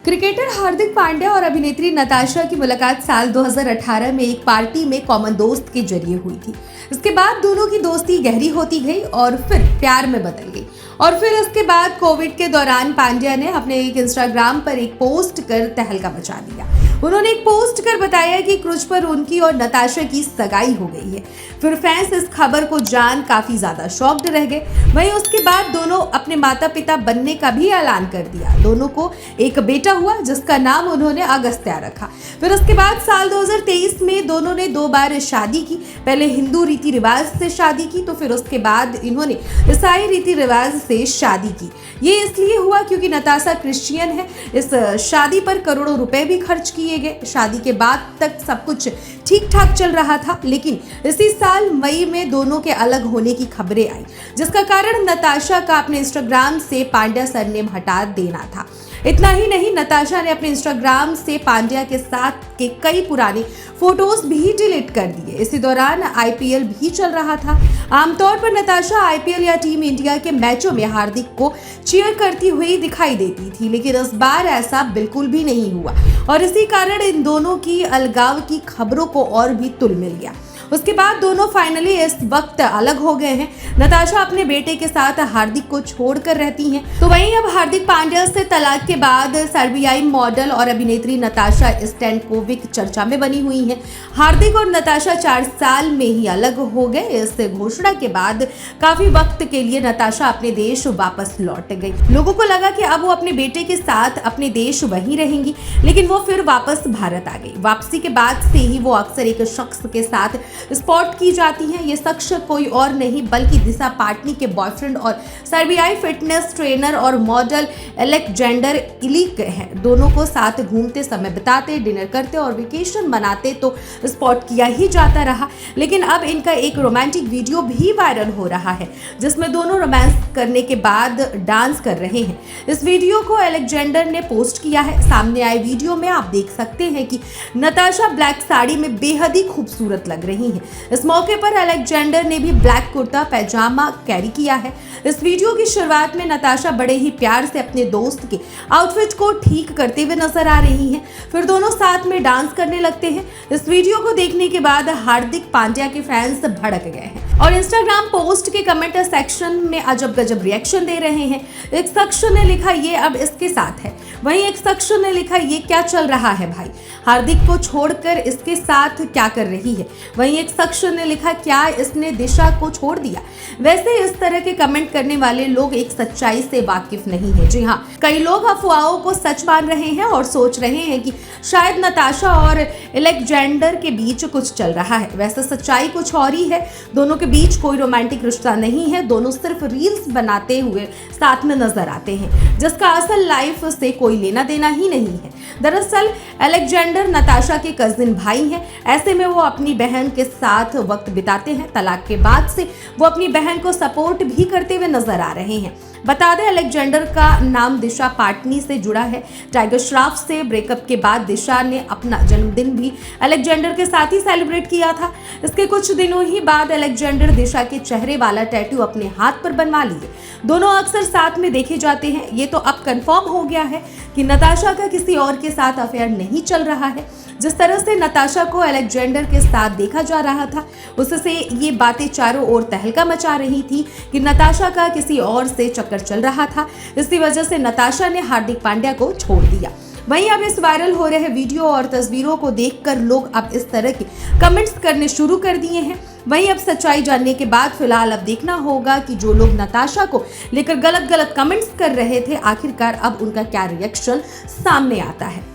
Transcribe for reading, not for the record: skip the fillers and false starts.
Cricketer Hardik Pandya और अभिनेत्री नताशा की मुलाकात साल 2018 में एक पार्टी में कॉमन दोस्त के जरिए हुई थी। इसके बाद दोनों की दोस्ती गहरी होती गई और फिर प्यार में बदल गई। और फिर इसके बाद कोविड के दौरान पांड्या ने अपने एक इंस्टाग्राम पर एक पोस्ट कर तहलका मचा दिया। उन्होंने एक पोस्ट कर बताया कि क्रूज पर उनकी और नताशा की सगाई हो गई है। फिर फैंस इस खबर को जान काफी ज्यादा शॉक्ड रह गए। वहीं उसके बाद दोनों अपने माता पिता बनने का भी ऐलान कर दिया। दोनों को एक बेटा हुआ जिसका नाम उन्होंने अगस्त्या रखा। फिर उसके बाद साल 2023 में दोनों ने 2 बार शादी की। पहले हिंदू रीति रिवाज से शादी की, तो फिर उसके बाद इन्होंने ईसाई रीति रिवाज से शादी की। ये इसलिए हुआ क्योंकि नताशा क्रिश्चियन है। इस शादी पर करोड़ों रुपए भी खर्च किए गए। शादी के बाद तक सब कुछ ठीक ठाक चल रहा था, लेकिन इसी साल मई में दोनों के अलग होने की खबरें आई, जिसका कारण नताशा का अपने इंस्टाग्राम से पांड्या सरनेम हटा देना था। इतना ही नहीं, नताशा ने अपने इंस्टाग्राम से पांड्या के साथ के कई पुराने फोटोज भी डिलीट कर दिए। इसी दौरान आईपीएल भी चल रहा था। आमतौर पर नताशा आईपीएल या टीम इंडिया के मैचों में हार्दिक को चीयर करती हुई दिखाई देती थी, लेकिन इस बार ऐसा बिल्कुल भी नहीं हुआ और इसी कारण इन दोनों की अलगाव की खबरों को और भी तुल मिल गया। उसके बाद दोनों फाइनली इस वक्त अलग हो गए हैं। नताशा अपने बेटे के साथ हार्दिक को छोड़कर रहती हैं। तो वहीं अब हार्दिक पांड्या से तलाक के बाद सर्बियाई मॉडल और अभिनेत्री नताशा स्टैनकोविक चर्चा में बनी हुई हैं। हार्दिक और नताशा 4 साल में ही अलग हो गए। इस घोषणा के बाद काफी वक्त के लिए नताशा अपने देश वापस लौट गई। लोगों को लगा कि अब वो अपने बेटे के साथ अपने देश वहीं रहेंगी, लेकिन वो फिर वापस भारत आ गई। वापसी के बाद से ही वो अक्सर एक शख्स के साथ स्पॉट की जाती हैं। ये शख्स कोई और नहीं बल्कि दिशा पाटनी के बॉयफ्रेंड और सर्बियाई फिटनेस ट्रेनर और मॉडल अलेक्जेंडर इलिक हैं। दोनों को साथ घूमते, समय बिताते, डिनर करते और वेकेशन मनाते तो स्पॉट किया ही जाता रहा। लेकिन अब इनका एक रोमांटिक वीडियो भी वायरल हो रहा है, जिसमें दोनों रोमांस करने के बाद डांस कर रहे हैं। इस वीडियो को अलेक्जेंडर ने पोस्ट किया है। सामने आए वीडियो में आप देख सकते हैं कि नताशा ब्लैक साड़ी में बेहद ही खूबसूरत लग रही है। इस मौके पर अलेक्जेंडर ने भी ब्लैक कुर्ता पैजामा कैरी किया है। इस वीडियो की शुरुआत में नताशा बड़े ही प्यार से अपने दोस्त के आउटफिट को ठीक करते हुए नजर आ रही हैं। फिर दोनों साथ में डांस करने लगते हैं। इस वीडियो को देखने के बाद हार्दिक पांड्या के फैंस भड़क गए हैं और इंस्टाग्राम पोस्ट के कमेंट सेक्शन में अजब गजब रिएक्शन दे रहे हैं। एक शख्स ने लिखा ये अब इसके साथ है, वहीं एक शख्स ने लिखा ये क्या चल रहा है भाई, हार्दिक को छोड़कर इसके साथ क्या कर रही है। वहीं एक शख्स ने लिखा क्या इसने दिशा को छोड़ दिया। वैसे इस तरह के कमेंट करने वाले लोग एक सच्चाई से वाकिफ नहीं है। जी हाँ, कई लोग अफवाहों को सच मान रहे हैं और सोच रहे हैं कि शायद नताशा और अलेक्जेंडर के बीच कुछ चल रहा है। वैसे सच्चाई कुछ और ही है। दोनों के बीच कोई रोमांटिक रिश्ता नहीं है। दोनों सिर्फ रील्स बनाते हुए साथ में नजर आते हैं, जिसका असल लाइफ से कोई लेना देना ही नहीं है। दरअसल अलेक्जेंडर नताशा के कजिन भाई हैं। ऐसे में वो अपनी बहन के साथ वक्त बिताते हैं। तलाक के बाद से वो अपनी बहन को सपोर्ट भी करते हुए नजर आ रहे हैं। बता दें, अलेक्जेंडर का नाम दिशा पाटनी से जुड़ा है। टाइगर श्रॉफ से ब्रेकअप के बाद दिशा ने अपना जन्मदिन भी अलेक्जेंडर के साथ ही सेलिब्रेट किया था। इसके कुछ दिनों ही बाद अलेक्जेंडर दिशा के चेहरे वाला टैटू अपने हाथ पर बनवा लिए। दोनों अक्सर साथ में देखे जाते हैं। ये तो अब कंफर्म हो गया है कि नताशा का किसी और के साथ अफेयर नहीं चल रहा है। जिस तरह से नताशा को अलेक्जेंडर के साथ देखा जा रहा था, उससे ये बातें चारों ओर तहलका मचा रही थी कि नताशा का किसी और से चक्कर चल रहा था। इसी वजह से नताशा ने हार्दिक पांड्या को छोड़ दिया। वहीं अब इस वायरल हो रहे वीडियो और तस्वीरों को देखकर लोग अब इस तरह के कमेंट्स करने शुरू कर दिए हैं। वहीं अब सच्चाई जानने के बाद फिलहाल अब देखना होगा कि जो लोग नताशा को लेकर गलत कमेंट्स कर रहे थे, आखिरकार अब उनका क्या रिएक्शन सामने आता है।